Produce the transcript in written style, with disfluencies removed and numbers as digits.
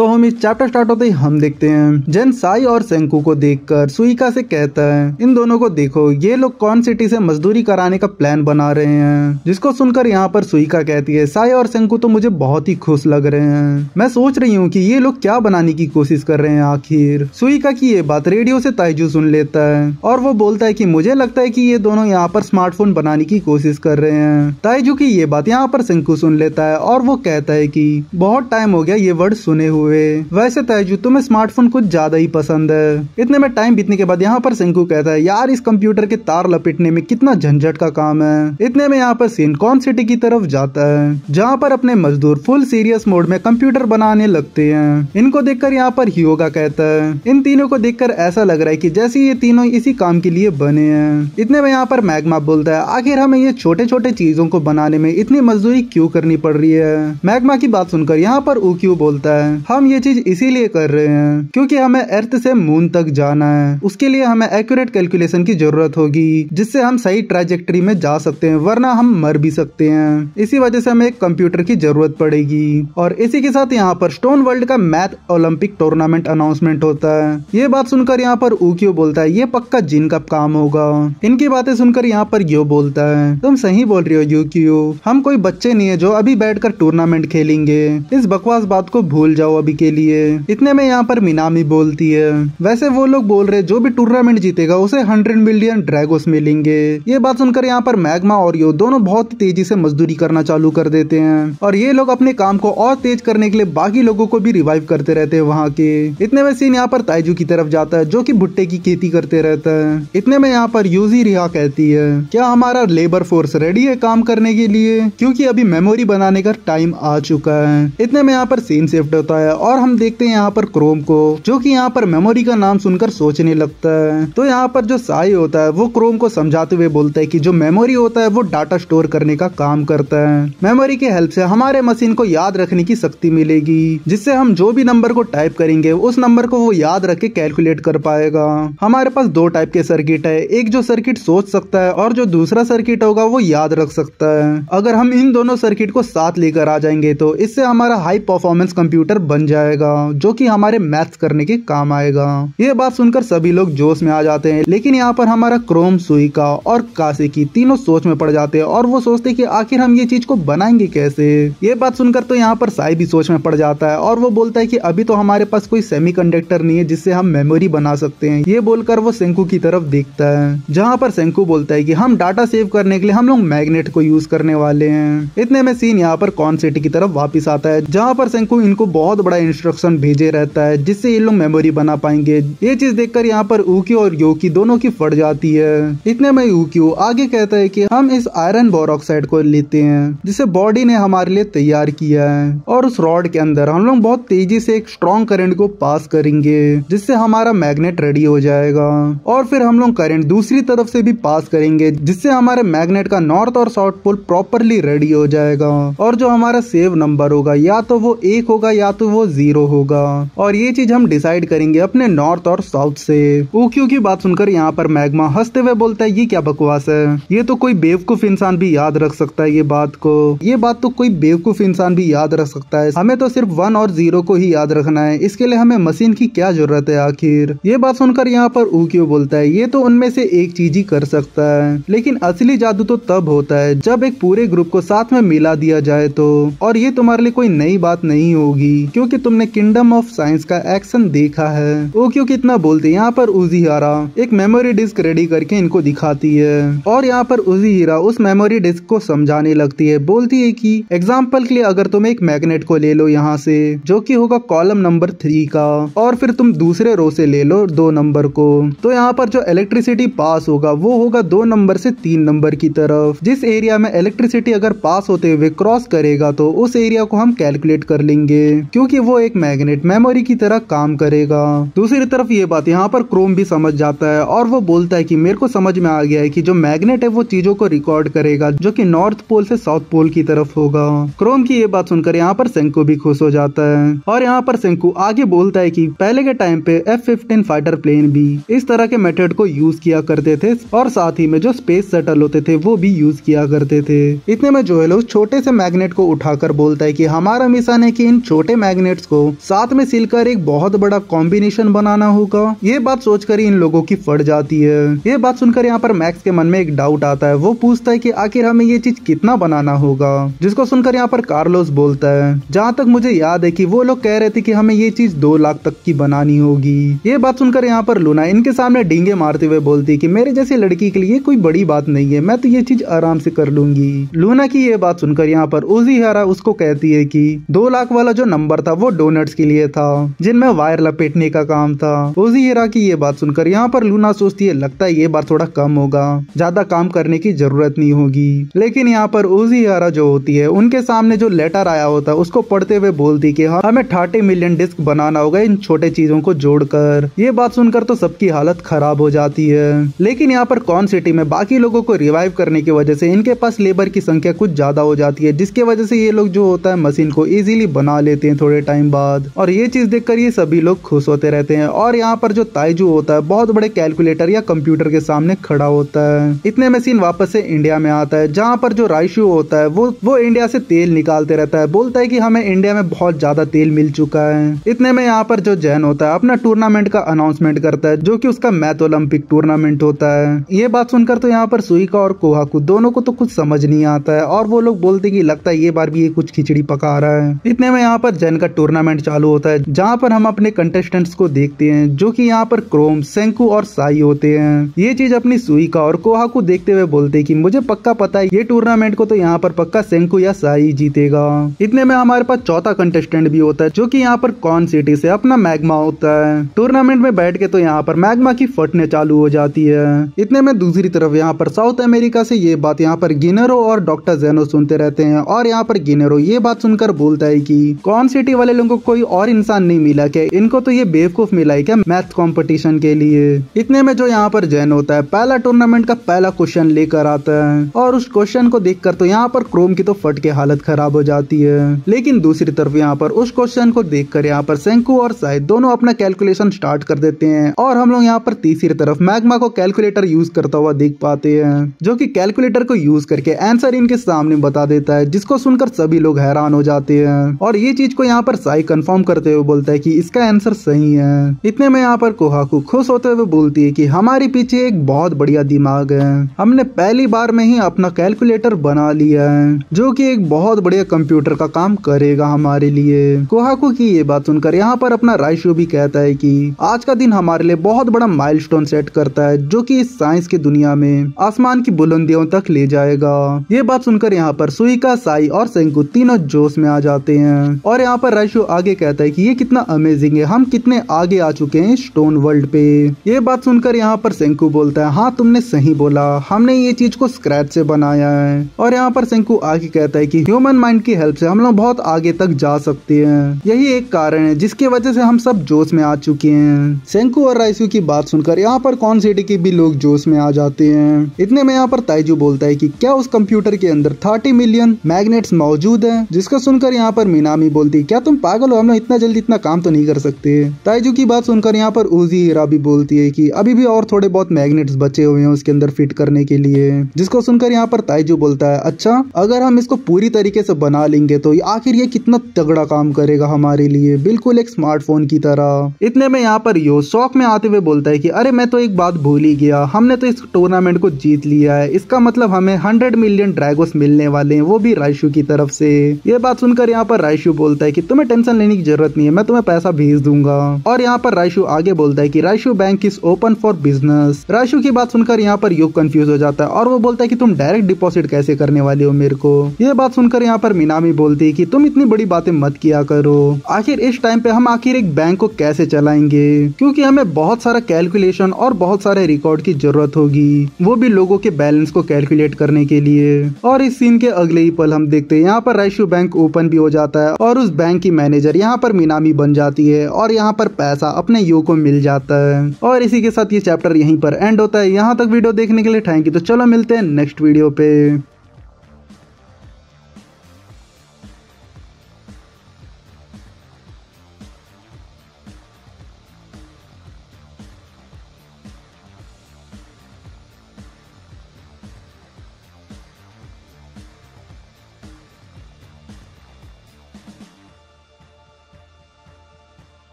तो हम इस चैप्टर स्टार्ट होते ही हम देखते हैं जेन साई और सेंकू को देखकर सुइका से कहता है, इन दोनों को देखो, ये लोग कौन सिटी से मजदूरी कराने का प्लान बना रहे हैं। जिसको सुनकर यहाँ पर सुइका कहती है, साई और सेंकू तो मुझे बहुत ही खुश लग रहे हैं। मैं सोच रही हूँ कि ये लोग क्या बनाने की कोशिश कर रहे हैं आखिर। सुइका की ये बात रेडियो से ताइजू सुन लेता है और वो बोलता है कि मुझे लगता है कि ये दोनों यहाँ पर स्मार्टफोन बनाने की कोशिश कर रहे हैं। ताइजू की ये बात यहाँ पर सेंकू सुन लेता है और वो कहता है कि बहुत टाइम हो गया ये वर्ड सुने हुए। वैसे ताइजू तुम्हें स्मार्टफोन कुछ ज्यादा ही पसंद है। इतने में टाइम बीतने के बाद यहाँ पर सेंकू कहता है, यार इस कंप्यूटर के तार लपेटने में कितना झंझट का काम है। इतने में यहाँ पर सीन कौन सिटी की तरफ जाता है जहाँ पर अपने मजदूर फुल सीरियस मोड में कंप्यूटर बनाने लगते हैं। इनको देखकर यहाँ पर हियोगा कहता है, इन तीनों को देखकर ऐसा लग रहा है कि जैसे ये तीनों इसी काम के लिए बने हैं। इतने में यहाँ पर मैग्मा बोलता है, आखिर हमें ये छोटे छोटे चीजों को बनाने में इतनी मजदूरी क्यों करनी पड़ रही है। मैग्मा की बात सुनकर यहाँ पर उक्यू बोलता है, हम ये चीज इसीलिए कर रहे हैं क्योंकि हमें अर्थ से मून तक जाना है। उसके लिए हमें एक्यूरेट कैलकुलेशन की जरूरत होगी जिससे हम सही ट्रैजेक्टरी में जा सकते हैं, वरना हम मर भी सकते हैं। इसी वजह से हमें एक कंप्यूटर की जरूरत पड़ेगी। और इसी के साथ यहाँ पर स्टोन वर्ल्ड का मैथ ओलंपिक टूर्नामेंट अनाउंसमेंट होता है। ये बात सुनकर यहाँ पर उक्यू बोलता है, ये पक्का जिन का काम होगा। इनकी बातें सुनकर यहाँ पर यो बोलता है, तुम सही बोल रही हो यूक्यू, हम कोई बच्चे नहीं है जो अभी बैठकर टूर्नामेंट खेलेंगे। इस बकवास बात को भूल जाओ अभी के लिए। इतने में यहाँ पर मिनामी बोलती है, वैसे वो लोग बोल रहे जो भी टूर्नामेंट जीतेगा उसे 100 मिलियन ड्रैगोस मिलेंगे। ये बात सुनकर यहाँ पर मैग्मा और यो दोनों बहुत तेजी से मजदूरी करना चालू कर देते हैं और ये लोग अपने काम को और तेज करने के लिए बाकी लोगों को भी रिवाइव करते रहते हैं वहाँ के। इतने में सीन यहाँ पर ताइजू की तरफ जाता है जो कि भुट्टे की खेती करते रहता है। इतने में यहाँ पर यूजी रिहा कहती है, क्या हमारा लेबर फोर्स रेडी है काम करने के लिए, क्योंकि अभी मेमोरी बनाने का टाइम आ चुका है। इतने में यहाँ पर सीन शिफ्ट होता है और हम देखते हैं यहाँ पर क्रोम को, जो कि यहाँ पर मेमोरी का नाम सुनकर सोचने लगता है। तो यहाँ पर जो साई होता है वो क्रोम को समझाते हुए बोलता है कि जो मेमोरी होता है वो डाटा स्टोर करने का काम करता है। मेमोरी के हेल्प से हमारे मशीन को याद रखने की शक्ति मिलेगी, जिससे हम जो भी नंबर को टाइप करेंगे उस नंबर को वो याद रख के कैलकुलेट कर पाएगा। हमारे पास दो टाइप के सर्किट है, एक जो सर्किट सोच सकता है और जो दूसरा सर्किट होगा वो याद रख सकता है। अगर हम इन दोनों सर्किट को साथ लेकर आ जाएंगे तो इससे हमारा हाई परफॉर्मेंस कंप्यूटर बन जाएगा जो कि हमारे मैथ्स करने के काम आएगा। ये बात सुनकर सभी लोग जोश में आ जाते हैं, लेकिन यहाँ पर हमारा क्रोम, सुइका और कासेकी तीनों सोच में पड़ जाते हैं और वो सोचते कि आखिर हम ये चीज को बनाएंगे कैसे। ये बात सुनकर तो यहाँ पर साई भी सोच में पड़ जाता है और वो बोलता है कि अभी तो हमारे पास कोई सेमीकंडक्टर नहीं है जिससे हम मेमोरी बना सकते हैं। ये बोलकर वो सेंकू की तरफ देखता है, जहाँ पर सेंकू बोलता है कि हम डाटा सेव करने के लिए हम लोग मैग्नेट को यूज करने वाले हैं। इतने में सीन यहाँ पर कॉन सिटी की तरफ वापिस आता है, जहाँ पर सेंकू इनको बहुत बड़ा इंस्ट्रक्शन भेजे रहता है जिससे ये लोग मेमोरी बना पाएंगे। ये चीज देखकर यहाँ पर उक्यू और योकी दोनों की फट जाती है। इतने में उक्यू आगे कहता है कि हम इस आयरन बोरोक्साइड को लेते हैं जिसे बॉडी ने हमारे लिए तैयार किया है और उस रॉड के अंदर हम लोग बहुत तेजी से एक स्ट्रॉन्ग करंट को पास करेंगे जिससे हमारा मैग्नेट रेडी हो जाएगा और फिर हम लोग करंट दूसरी तरफ से भी पास करेंगे जिससे हमारे मैग्नेट का नॉर्थ और साउथ पोल प्रॉपरली रेडी हो जाएगा और जो हमारा सेव नंबर होगा या तो वो 1 होगा या तो वो 0 होगा और ये चीज हम डिसाइड करेंगे अपने नॉर्थ और साउथ से। उक्यू की बात सुनकर यहाँ पर मैग्मा हंसते हुए बोलता है, ये क्या बकवास है, ये तो कोई बेवकूफ इंसान भी याद रख सकता है। ये बात तो कोई बेवकूफ इंसान भी याद रख सकता है। हमें तो सिर्फ 1 और 0 को ही याद रखना है, इसके लिए हमें मशीन की क्या जरूरत है आखिर। ये बात सुनकर यहाँ पर उक्यू बोलता है, ये तो उनमें से एक चीज ही कर सकता है, लेकिन असली जादू तो तब होता है जब एक पूरे ग्रुप को साथ में मिला दिया जाए तो। और ये तुम्हारे लिए कोई नई बात नहीं होगी क्योंकि तुमने किंगडम ऑफ साइंस का एक्शन देखा है। उक्यू कितना बोलते यहाँ पर उजीहारा एक मेमोरी डिस्क रेडी करके इनको दिखाती है और यहाँ पर उजीहारा उस मेमोरी डिस्क को समझाने लगती है। बोलती है कि एग्जाम्पल के लिए अगर तुम एक मैग्नेट को ले लो यहाँ से जो कि होगा कॉलम नंबर 3 का और फिर तुम दूसरे रो से ले लो 2 नंबर को, तो यहाँ पर जो इलेक्ट्रिसिटी पास होगा वो होगा 2 नंबर से 3 नंबर की तरफ। जिस एरिया में इलेक्ट्रिसिटी अगर पास होते हुए क्रॉस करेगा तो उस एरिया को हम कैलकुलेट कर लेंगे क्योंकि वो एक मैग्नेट मेमोरी की तरह काम करेगा। दूसरी तरफ ये बात यहाँ पर क्रोम भी समझ जाता है और वो बोलता है कि मेरे को समझ में आ गया है कि जो मैग्नेट है वो चीजों को रिकॉर्ड करेगा जो कि नॉर्थ पोल से साउथ पोल की तरफ होगा। क्रोम की ये बात सुनकर यहाँ पर सेंकू भी खुश हो जाता है और यहाँ पर सेंकू आगे बोलता है कि पहले के टाइम पे F-15 फाइटर प्लेन भी इस तरह के मेथड को यूज किया करते थे और साथ ही में जो स्पेस शटल होते थे वो भी यूज किया करते थे। इतने में जोएल उस छोटे से मैग्नेट को उठाकर बोलता है कि हमारा मिशन है कि इन छोटे मैग्नेट मैग्नेट्स को साथ में सिलकर एक बहुत बड़ा कॉम्बिनेशन बनाना होगा। ये बात सोचकर ही इन लोगों की फट जाती है। ये बात सुनकर यहाँ पर मैक्स के मन में एक डाउट आता है। वो पूछता है कि आखिर हमें ये चीज कितना बनाना होगा, जिसको सुनकर यहाँ पर कार्लोस बोलता है, जहाँ तक मुझे याद है कि वो लोग कह रहे थे कि हमें ये चीज 2 लाख तक की बनानी होगी। ये बात सुनकर यहाँ पर लूना इनके सामने डींगे मारते हुए बोलती है कि मेरे जैसी लड़की के लिए कोई बड़ी बात नहीं है, मैं तो ये चीज आराम से कर लूंगी। लूना की ये बात सुनकर यहाँ पर उज़ुहारा उसको कहती है कि 2 लाख वाला जो नंबर था वो डोनट्स के लिए था, जिनमें वायर लपेटने का काम था। उज़ुहारा की ये बात सुनकर यहाँ पर लूना सोचती है, लगता है ये बार थोड़ा कम होगा, ज्यादा काम करने की जरूरत नहीं होगी। लेकिन यहाँ पर उज़ुहारा जो होती है उनके सामने जो लेटर आया होता है उसको पढ़ते हुए बोलती कि हमें 30 मिलियन डिस्क बनाना होगा इन छोटे चीजों को जोड़कर। ये बात सुनकर तो सबकी हालत खराब हो जाती है। लेकिन यहाँ पर कॉन सिटी में बाकी लोगों को रिवाइव करने की वजह से इनके पास लेबर की संख्या कुछ ज्यादा हो जाती है, जिसकी वजह से ये लोग जो होता है मशीन को इजीली बना लेते हैं थोड़े टाइम बाद। और ये चीज देखकर ये सभी लोग खुश होते रहते हैं। और यहाँ पर जो ताइजू होता है बहुत बड़े कैलकुलेटर या कंप्यूटर के सामने खड़ा होता है। इतने में सीन वापस से इंडिया में आता है, जहाँ पर जो राइशु होता है वो इंडिया से तेल निकालते रहता है। बोलता है कि हमें इंडिया में बहुत ज्यादा तेल मिल चुका है। इतने में यहाँ पर जो जैन होता है अपना टूर्नामेंट का अनाउंसमेंट करता है, जो कि उसका मैथ ओलंपिक टूर्नामेंट होता है। ये बात सुनकर तो यहाँ पर सुइका और कोहाकू दोनों को तो कुछ समझ नहीं आता है, और वो लोग बोलते कि लगता है ये बार भी ये कुछ खिचड़ी पका रहा है। इतने में यहाँ पर जैन का टूर्नामेंट चालू होता है, जहाँ पर हम अपने कंटेस्टेंट्स को देखते हैं, जो कि यहाँ पर क्रोम, सेंकू और साई होते हैं। ये चीज अपनी सुइका और कोहाकू देखते हुए बोलते हैं कि मुझे पक्का पता है ये टूर्नामेंट को तो यहाँ पर पक्का सेंकू या साई जीतेगा। इतने में हमारे पास चौथा कंटेस्टेंट भी होता है, जो कि यहाँ पर कॉन सिटी से अपना मैग्मा होता है। टूर्नामेंट में बैठ के तो यहाँ पर मैग्मा की फटने चालू हो जाती है। इतने में दूसरी तरफ यहाँ पर साउथ अमेरिका से ये बात यहाँ पर गिनेरो और डॉक्टर जेनो सुनते रहते हैं। और यहाँ पर गिनेरो ये बात सुनकर बोलता है कि कॉन सिटी वाले लोगों को कोई और इंसान नहीं मिला क्या, इनको तो ये बेवकूफ मिला है क्या मैथ कंपटीशन के लिए। इतने में जो यहाँ पर जैन होता है पहला टूर्नामेंट का पहला क्वेश्चन लेकर आता है, और उस क्वेश्चन को देखकर तो यहाँ पर क्रोम की तो फट के हालत खराब हो जाती है। लेकिन दूसरी तरफ यहाँ पर उस क्वेश्चन को देखकर यहाँ पर सेंकू और साई दोनों अपना कैलकुलेशन स्टार्ट कर देते हैं। और हम लोग यहाँ पर तीसरी तरफ मैग्मा को कैलकुलेटर यूज करता हुआ देख पाते हैं, जो कि कैलकुलेटर को यूज करके आंसर इनके सामने बता देता है, जिसको सुनकर सभी लोग हैरान हो जाते हैं। और ये चीज को यहाँ पर साई कंफर्म करते हुए बोलता है कि इसका आंसर सही है। इतने में यहाँ पर कोहाकू खुश होते हुए बोलती है कि हमारे पीछे एक बहुत बढ़िया दिमाग है, हमने पहली बार में ही अपना कैलकुलेटर बना लिया है, जो कि एक बहुत बढ़िया कंप्यूटर का काम करेगा हमारे लिए। कोहाकू की ये बात सुनकर यहाँ पर अपना राइशु भी कहता है कि आज का दिन हमारे लिए बहुत बड़ा माइलस्टोन सेट करता है, जो कि इस साइंस की दुनिया में आसमान की बुलंदियों तक ले जाएगा। ये बात सुनकर यहाँ पर सुइका, साई और सेंकू तीनों जोश में आ जाते हैं। और यहाँ पर राइशु आगे कहता है कि ये कितना अमेजिंग है, हम कितने आगे आ चुके हैं स्टोन वर्ल्ड पे। ये बात सुनकर यहाँ पर सेंकू बोलता है, हाँ तुमने सही बोला, हमने ये चीज को स्क्रैच से बनाया है। और यहाँ पर सेंकू आगे कहता है कि ह्यूमन माइंड की हेल्प से हम लोग बहुत आगे तक जा सकते हैं, यही एक कारण है जिसकी वजह से हम सब जोश में आ चुके हैं। सेंकू और राइशु की बात सुनकर यहाँ पर कॉन सिटी के भी लोग जोश में आ जाते हैं। इतने में यहाँ पर ताइजू बोलता है कि क्या उस कंप्यूटर के अंदर 30 मिलियन मैग्नेट्स मौजूद हैं, जिसको सुनकर यहाँ पर मीनामी बोलती क्या तुम पागल हो, हम लोग इतना जल्दी इतना काम तो नहीं कर सकते। ताइजू की बात सुनकर यहाँ पर उज़ुहारा भी बोलती है कि अभी भी और थोड़े बहुत मैग्नेट्स बचे हुए हैं उसके अंदर फिट करने के लिए, जिसको सुनकर यहाँ पर ताइजू बोलता है अच्छा अगर हम इसको पूरी तरीके से बना लेंगे तो आखिर ये कितना तगड़ा काम करेगा हमारे लिए, बिल्कुल एक स्मार्टफोन की तरह। इतने में यहाँ पर यो शौक में आते हुए बोलता है कि अरे मैं तो एक बात भूल ही गया, हमने तो इस टूर्नामेंट को जीत लिया है, इसका मतलब हमें 100 मिलियन ड्रैगोस मिलने वाले हैं, वो भी राइशु की तरफ से। ये बात सुनकर यहाँ पर राइशु बोलता है कि तुम्हें टेंशन लेने की जरूरत नहीं है, मैं तुम्हें पैसा भेज दूंगा। और यहाँ पर राइशु आगे बोलता है कि Raishu bank is open for business. Raishu की बात सुनकर यहाँ पर युग कंफ्यूज हो जाता है और वो बोलता है कि तुम डायरेक्ट डिपॉजिट कैसे करने वाले हो मेरे को। ये बात सुनकर यहाँ पर मीनामी बोलती है कि तुम इतनी बड़ी बातें मत किया करो, आखिर इस टाइम पे हम आखिर एक बैंक को कैसे चलाएंगे, क्योंकि हमें बहुत सारा कैलकुलेशन और बहुत सारे रिकॉर्ड की जरूरत होगी, वो भी लोगों के बैलेंस को कैलकुलेट करने के लिए। और इस सीन के अगले ही पल हम देखते हैं यहाँ पर राइशु बैंक ओपन भी हो जाता है और उस बैंक की मैनेजर यहाँ पर मीनामी बन जाती है और यहाँ पर पैसा अपने यू को मिल जाता है। और इसी के साथ ये चैप्टर यहीं पर एंड होता है। यहाँ तक वीडियो देखने के लिए थैंक यू। तो चलो मिलते हैं नेक्स्ट वीडियो पे।